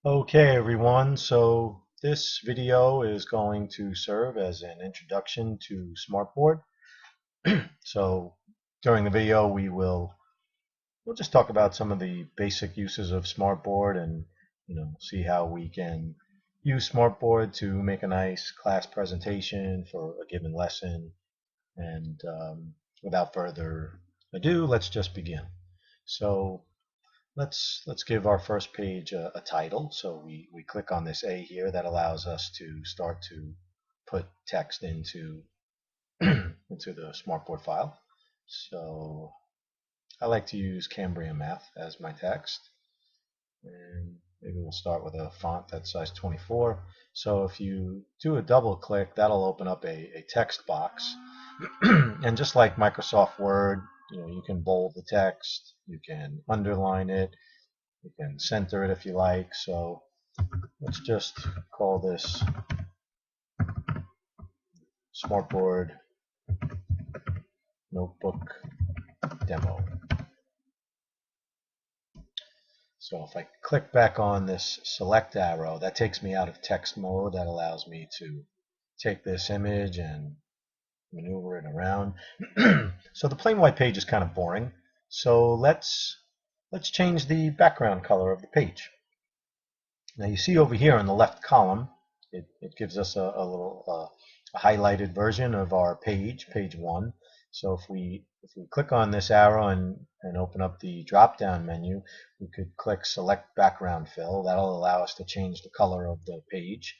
Okay, everyone. So this video is going to serve as an introduction to Smartboard. So during the video, we'll just talk about some of the basic uses of Smartboard and see how we can use Smartboard to make a nice class presentation for a given lesson. And without further ado, let's just begin. So let's give our first page a title. So we click on this A here that allows us to start to put text into into the Smartboard file. So I like to use Cambrian Math as my text, and maybe we'll start with a font that's size 24. So if you do a double click, that'll open up a text box. And just like Microsoft Word, you can bold the text, you can underline it, you can center it if you like. So let's just call this Smartboard Notebook Demo. So if I click back on this select arrow, that takes me out of text mode. That allows me to take this image and maneuver it around. So the plain white page is kind of boring. So let's change the background color of the page. Now you see over here in the left column, it gives us a little a highlighted version of our page 1. So if we click on this arrow and open up the drop down menu, we could click select background fill. That'll allow us to change the color of the page.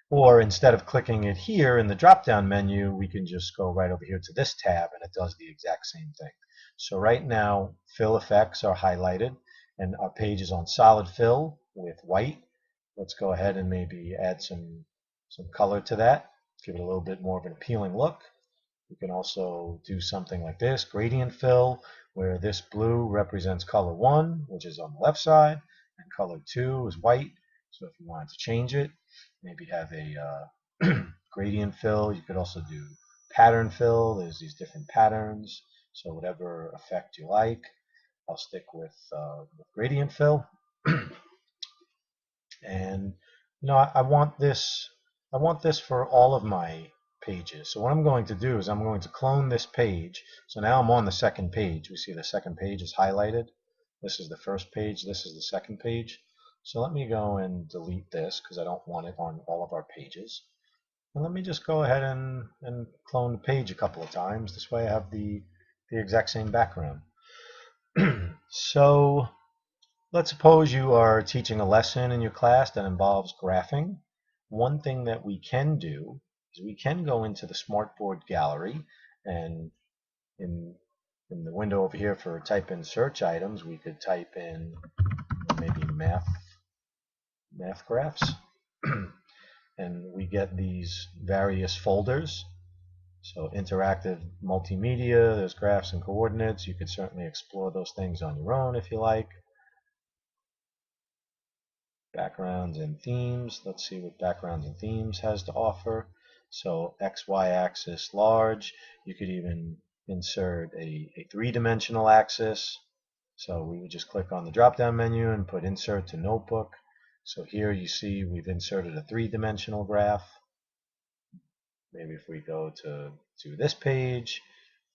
Or instead of clicking it here in the drop down menu, we can just go right over here to this tab and it does the exact same thing. So right now fill effects are highlighted and our page is on solid fill with white. Let's go ahead and maybe add some color to that, give it a little bit more of an appealing look. You can also do something like this, gradient fill, where this blue represents color 1, which is on the left side, and color 2 is white. So if you wanted to change it, maybe have a gradient fill. You could also do pattern fill. There's these different patterns. So whatever effect you like. I'll stick with gradient fill. And I want this for all of my pages. So what I'm going to do is I'm going to clone this page. So now I'm on the second page. We see the second page is highlighted. This is the first page. This is the second page. So let me go and delete this because I don't want it on all of our pages. And let me just go ahead and clone the page a couple of times. This way I have the exact same background. So let's suppose you are teaching a lesson in your class that involves graphing. One thing that we can do is we can go into the Smartboard gallery, and in the window over here for type in search items, we could type in maybe math graphs. And we get these various folders. So interactive multimedia, there's graphs and coordinates. You could certainly explore those things on your own if you like. Backgrounds and themes. Let's see what backgrounds and themes has to offer. So XY axis large. You could even insert a three-dimensional axis. So we would just click on the drop-down menu and put insert to notebook. So here you see we've inserted a three-dimensional graph. Maybe if we go to this page,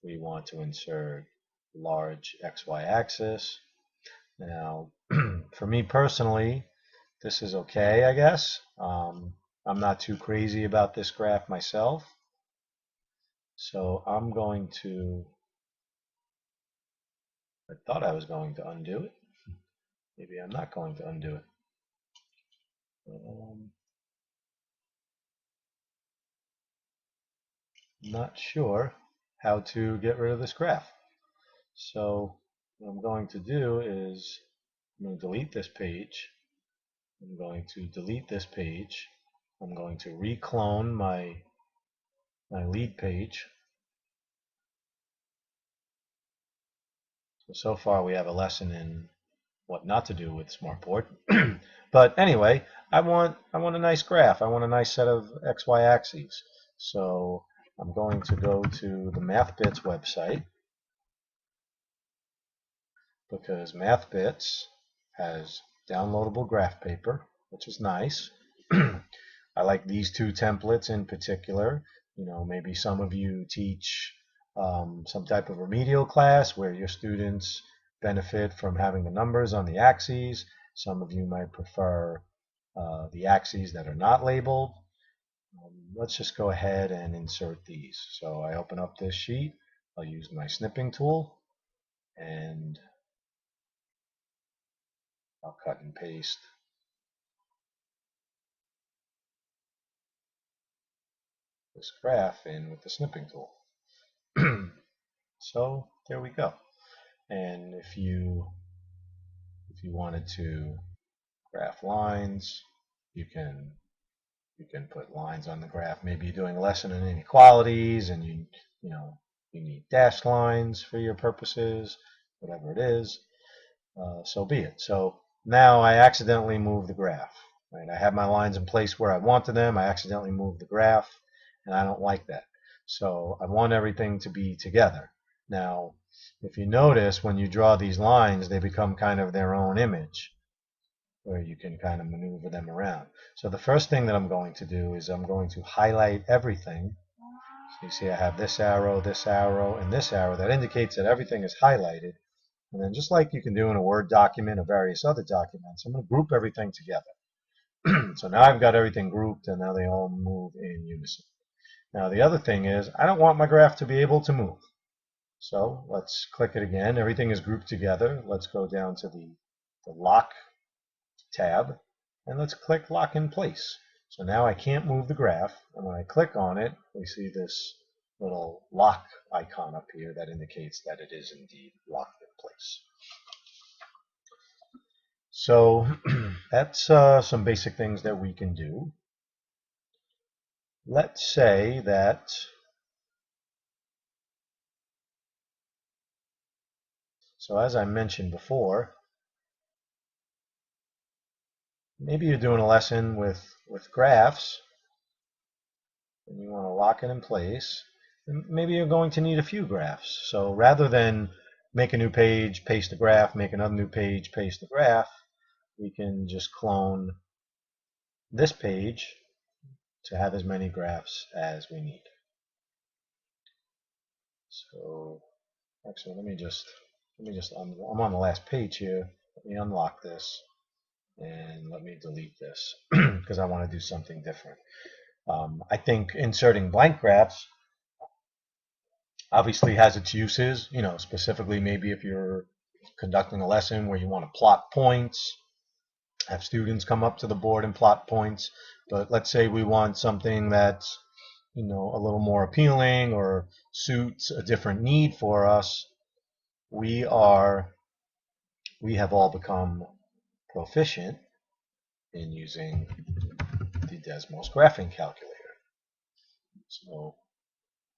we want to insert large XY axis. Now, for me personally, this is okay, I guess. I'm not too crazy about this graph myself. So I'm going to, I thought I was going to undo it. Maybe I'm not going to undo it. Not sure how to get rid of this graph. So what I'm going to do is I'm going to delete this page. I'm going to delete this page. I'm going to reclone my lead page. So far we have a lesson in what not to do with Smartboard. But anyway, I want a nice graph. I want a nice set of XY axes. So I'm going to go to the MathBits website because MathBits has downloadable graph paper, which is nice. I like these two templates in particular. Maybe some of you teach some type of remedial class where your students benefit from having the numbers on the axes. Some of you might prefer the axes that are not labeled. Let's just go ahead and insert these. So I open up this sheet. I'll use my snipping tool and I'll cut and paste this graph in with the snipping tool. So there we go. And if you wanted to graph lines, you can put lines on the graph. Maybe you're doing a lesson in inequalities and you need dashed lines for your purposes, whatever it is. So be it. So now I accidentally moved the graph. Right? I had my lines in place where I wanted them. I accidentally moved the graph, and I don't like that. So I want everything to be together. Now, if you notice, when you draw these lines, they become kind of their own image, where you can kind of maneuver them around. So the first thing that I'm going to do is I'm going to highlight everything. So you see I have this arrow, and this arrow. That indicates that everything is highlighted. And then just like you can do in a Word document or various other documents, I'm going to group everything together. So now I've got everything grouped, and now they all move in unison. Now the other thing is I don't want my graph to be able to move. So let's click it again. Everything is grouped together. Let's go down to the Lock tab, and let's click Lock in Place. So now I can't move the graph, and when I click on it, we see this little lock icon up here that indicates that it is indeed locked in place. So that's some basic things that we can do. Let's say that so as I mentioned before, maybe you're doing a lesson with graphs and you want to lock it in place. And maybe you're going to need a few graphs. So rather than make a new page, paste the graph, make another new page, paste the graph, we can just clone this page to have as many graphs as we need. So actually, let me just I'm on the last page here. Let me unlock this and let me delete this because I want to do something different. I think inserting blank graphs obviously has its uses, specifically maybe if you're conducting a lesson where you want to plot points, have students come up to the board and plot points. But let's say we want something that's a little more appealing or suits a different need for us. We have all become proficient in using the Desmos graphing calculator. So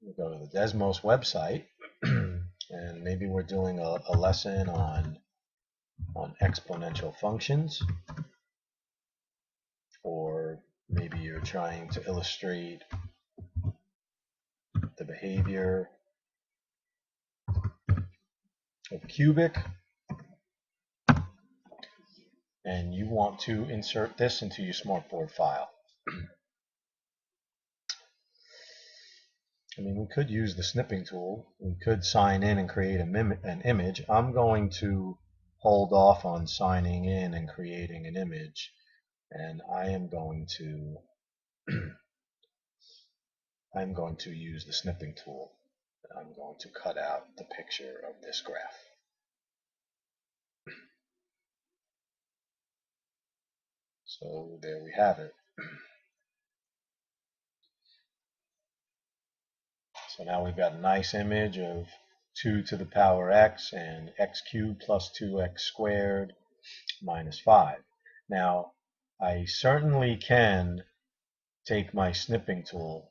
we go to the Desmos website and maybe we're doing a lesson on exponential functions, or maybe you're trying to illustrate the behavior of cubic, and you want to insert this into your smartboard file. I mean, we could use the snipping tool. We could sign in and create an image. I'm going to hold off on signing in and creating an image, and I am going to use the snipping tool. I'm going to cut out the picture of this graph. So there we have it. So now we've got a nice image of 2 to the power x and x cubed plus 2x squared minus 5. Now, I certainly can take my snipping tool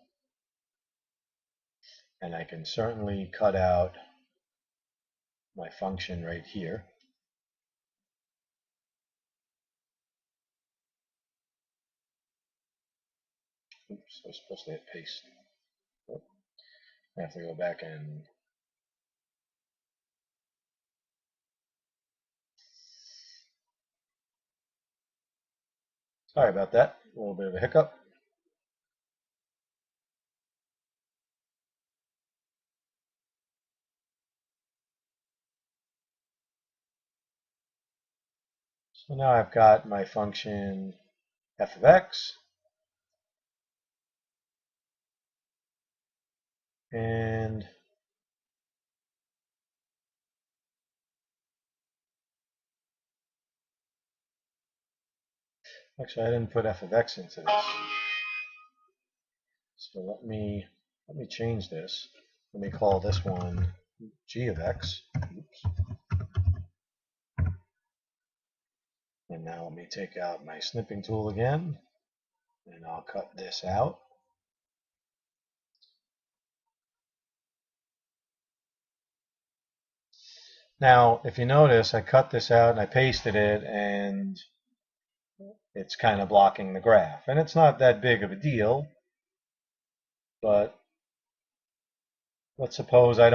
and I can certainly cut out my function right here. Oops, I was supposed to hit paste. Oh, I have to go back and Sorry about that. A little bit of a hiccup. So now I've got my function f of x, and actually I didn't put f of x into this. So let me change this. Let me call this one g of x. Oops. And now let me take out my snipping tool again, and I'll cut this out. Now, if you notice, I cut this out and I pasted it, and it's kind of blocking the graph. And it's not that big of a deal, but let's suppose I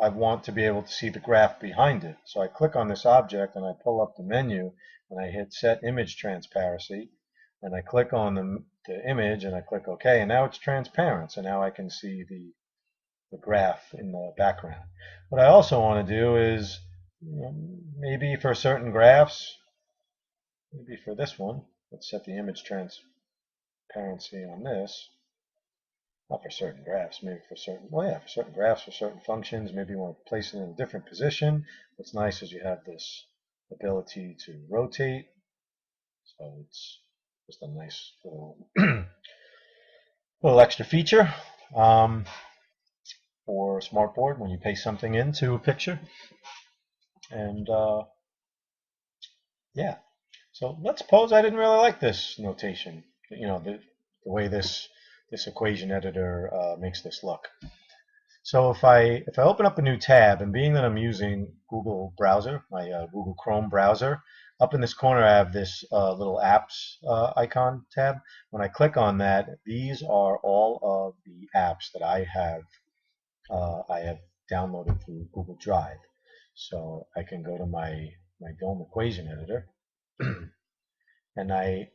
want to be able to see the graph behind it. So I click on this object and I pull up the menu and I hit set image transparency, and I click on the image and I click OK, and now it's transparent. So now I can see the graph in the background. What I also want to do is, maybe for certain graphs, maybe for this one, let's set the image transparency on this. Not for certain graphs, maybe for certain, well, yeah, for certain graphs, for certain functions, maybe you want to place it in a different position. What's nice is you have this ability to rotate, so it's just a nice little, little extra feature for Smartboard when you paste something into a picture. And yeah, so let's suppose I didn't really like this notation, the way this equation editor makes this look. So if I open up a new tab, and being that I'm using Google browser, my Google Chrome browser, up in this corner I have this little apps icon tab. When I click on that, these are all of the apps that I have downloaded through Google Drive. So I can go to my DOM equation editor, and I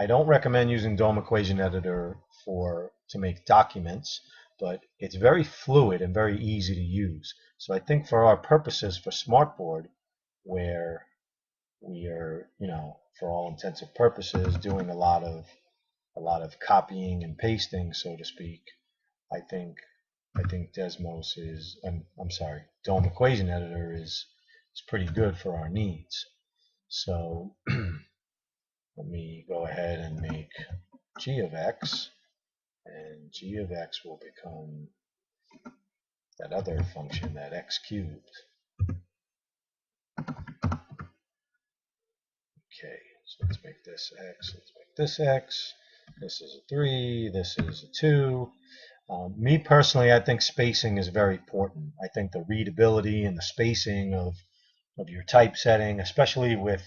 don't recommend using DOM equation editor to make documents, but it's very fluid and very easy to use. So I think for our purposes for Smartboard, where we are, for all intensive purposes, doing a lot of copying and pasting, so to speak, I think Desmos is, I'm sorry, DOM equation editor is pretty good for our needs. So let me go ahead and make g of x, and g of x will become that other function, that x cubed. Okay, so let's make this x, let's make this x. This is a 3, this is a 2. Me personally, I think spacing is very important. I think the readability and the spacing of your typesetting, especially with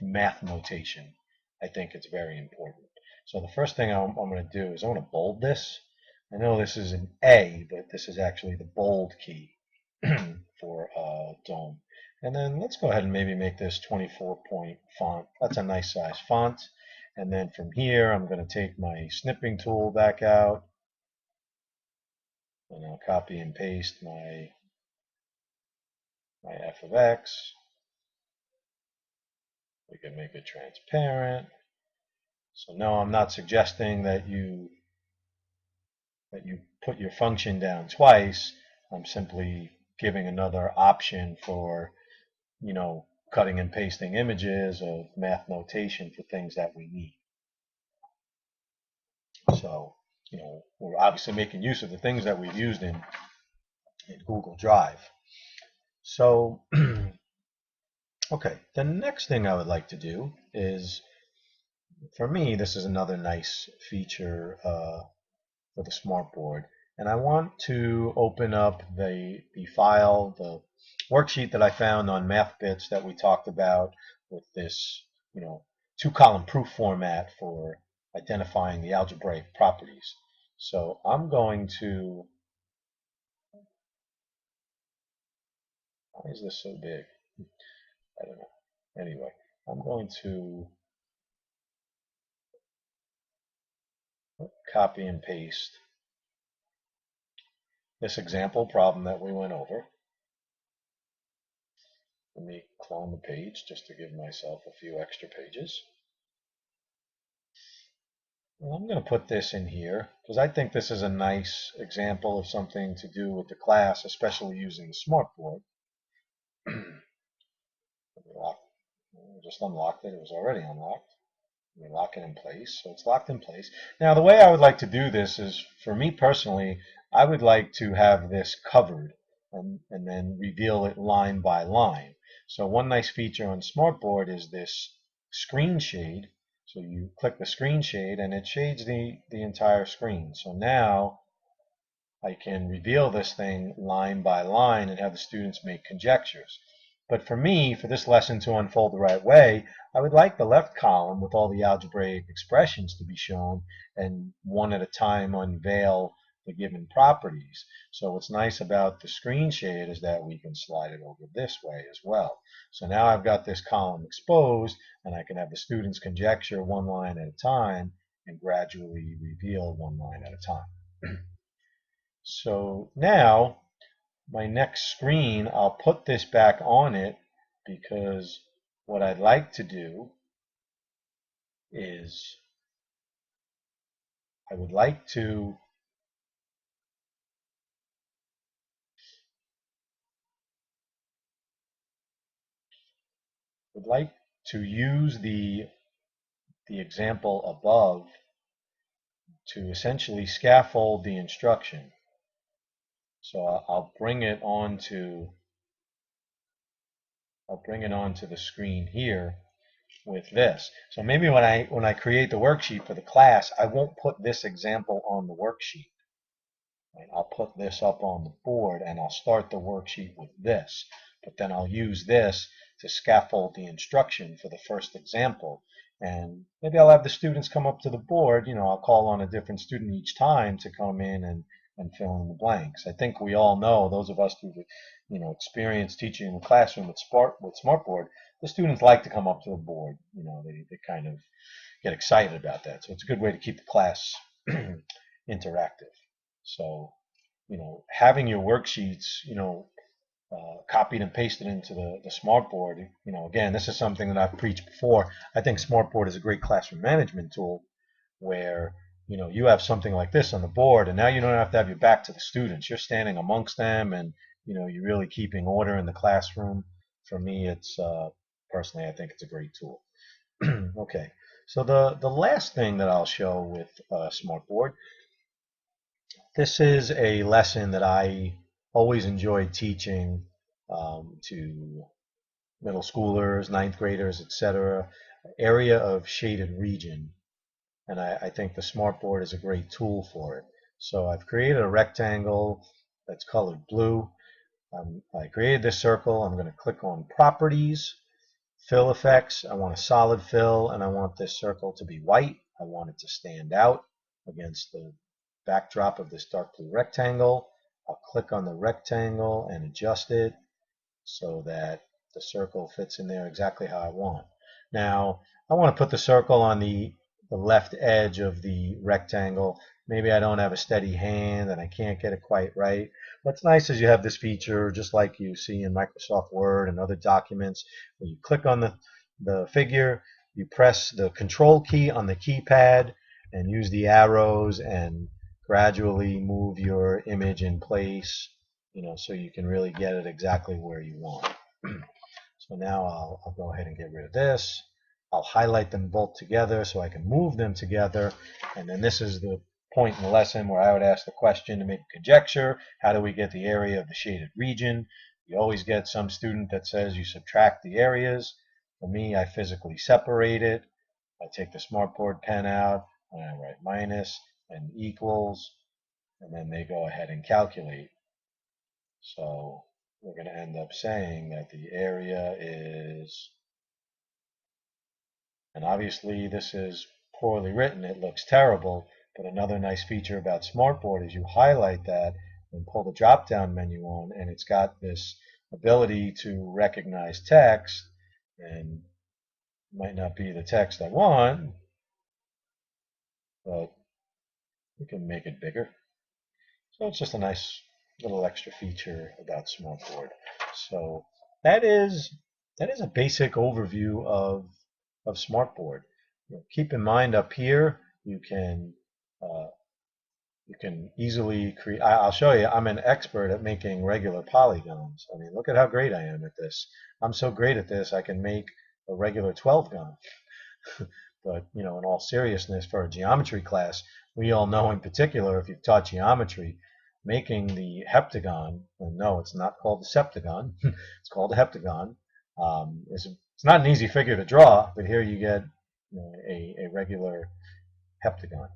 math notation, I think it's very important. So the first thing I'm going to do is I'm going to bold this. I know this is an A, but this is actually the bold key for DOM. And then let's go ahead and maybe make this 24-point font. That's a nice size font. And then from here, I'm going to take my snipping tool back out, and I'll copy and paste my f of x. We can make it transparent. So no, I'm not suggesting that you put your function down twice. I'm simply giving another option for, cutting and pasting images of math notation for things that we need. So, we're obviously making use of the things that we've used in Google Drive. So, okay, the next thing I would like to do is, for me, this is another nice feature for the Smartboard, and I want to open up the file, the worksheet that I found on MathBits that we talked about with this, two-column proof format for identifying the algebraic properties. So I'm going to, why is this so big? I don't know. Anyway, I'm going to copy and paste this example problem that we went over. Let me clone the page just to give myself a few extra pages. Well, I'm going to put this in here because I think this is a nice example of something to do with the class, especially using the smartboard. Just unlocked it. It was already unlocked. We lock it in place, so it's locked in place. Now, the way I would like to do this is, for me personally, I would like to have this covered and then reveal it line by line. So one nice feature on Smartboard is this screen shade. So you click the screen shade and it shades the entire screen. So now I can reveal this thing line by line and have the students make conjectures. But for me, for this lesson to unfold the right way, I would like the left column with all the algebraic expressions to be shown and one at a time unveil the given properties. So what's nice about the screen shade is that we can slide it over this way as well. So now I've got this column exposed and I can have the students conjecture one line at a time and gradually reveal one line at a time. So now my next screen, I'll put this back on it because what I'd like to do is I would like to use the example above to essentially scaffold the instruction. So I'll bring it onto the screen here with this. So maybe when I create the worksheet for the class, I won't put this example on the worksheet. Right? I'll put this up on the board and I'll start the worksheet with this. But then I'll use this to scaffold the instruction for the first example. And maybe I'll have the students come up to the board. I'll call on a different student each time to come in and fill in the blanks. I think we all know, those of us who experience teaching in the classroom with Smartboard, the students like to come up to the board. They kind of get excited about that. So it's a good way to keep the class interactive. So, having your worksheets, copied and pasted into the Smartboard, again, this is something that I've preached before. I think Smartboard is a great classroom management tool where, you have something like this on the board and now you don't have to have your back to the students. You're standing amongst them and, you're really keeping order in the classroom. For me, it's, personally, I think it's a great tool. Okay, so the last thing that I'll show with Smartboard, this is a lesson that I always enjoyed teaching to middle schoolers, ninth graders, etc. Area of shaded region, and I think the Smartboard is a great tool for it. So I've created a rectangle that's colored blue. I created this circle. I'm going to click on Properties, Fill Effects. I want a solid fill, and I want this circle to be white. I want it to stand out against the backdrop of this dark blue rectangle. I'll click on the rectangle and adjust it so that the circle fits in there exactly how I want. Now, I want to put the circle on the left edge of the rectangle. Maybe I don't have a steady hand and I can't get it quite right. What's nice is you have this feature, just like you see in Microsoft Word and other documents, where you click on the figure, you press the Control key on the keypad and use the arrows and gradually move your image in place, so you can really get it exactly where you want. So now I'll go ahead and get rid of this. I'll highlight them both together so I can move them together. And then this is the point in the lesson where I would ask the question to make a conjecture. How do we get the area of the shaded region? You always get some student that says you subtract the areas. For me, I physically separate it. I take the Smartboard pen out and I write minus and equals, and then they go ahead and calculate. So we're going to end up saying that the area is, and obviously this is poorly written, it looks terrible, but another nice feature about Smartboard is you highlight that and pull the drop down menu on, and it's got this ability to recognize text, and it might not be the text I want, but You can make it bigger. So it's just a nice little extra feature about Smartboard. So that is that is a basic overview of Smartboard. Keep in mind up here uh, you can easily create. I'll show you. I'm an expert at making regular polygons. I mean, look at how great I am at this. I'm so great at this, I can make a regular 12 gon. But in all seriousness, for a geometry class, we all know in particular, if you've taught geometry, making the heptagon, and no, it's not called the septagon, it's called a heptagon. It's not an easy figure to draw, but here you get a regular heptagon.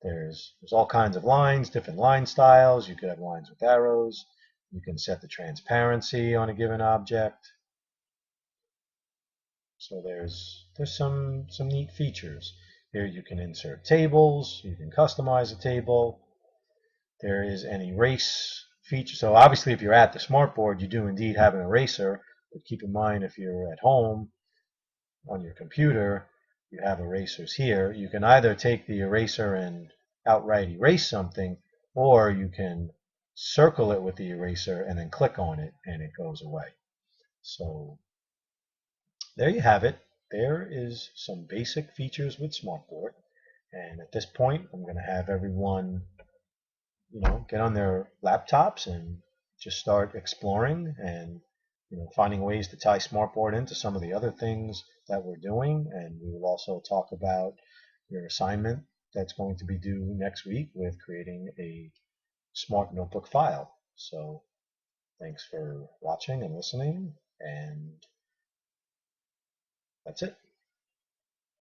There's all kinds of lines, different line styles. You could have lines with arrows. You can set the transparency on a given object. So there's some neat features. Here you can insert tables, you can customize a table. There is an erase feature. So obviously if you're at the smartboard, you do indeed have an eraser, but keep in mind if you're at home on your computer, you have erasers here. You can either take the eraser and outright erase something, or you can circle it with the eraser and then click on it and it goes away. So there you have it. There is some basic features with Smartboard. And at this point, I'm going to have everyone, get on their laptops and just start exploring and, finding ways to tie Smartboard into some of the other things that we're doing. And we will also talk about your assignment that's going to be due next week with creating a Smart Notebook file. So thanks for watching and listening, and that's it.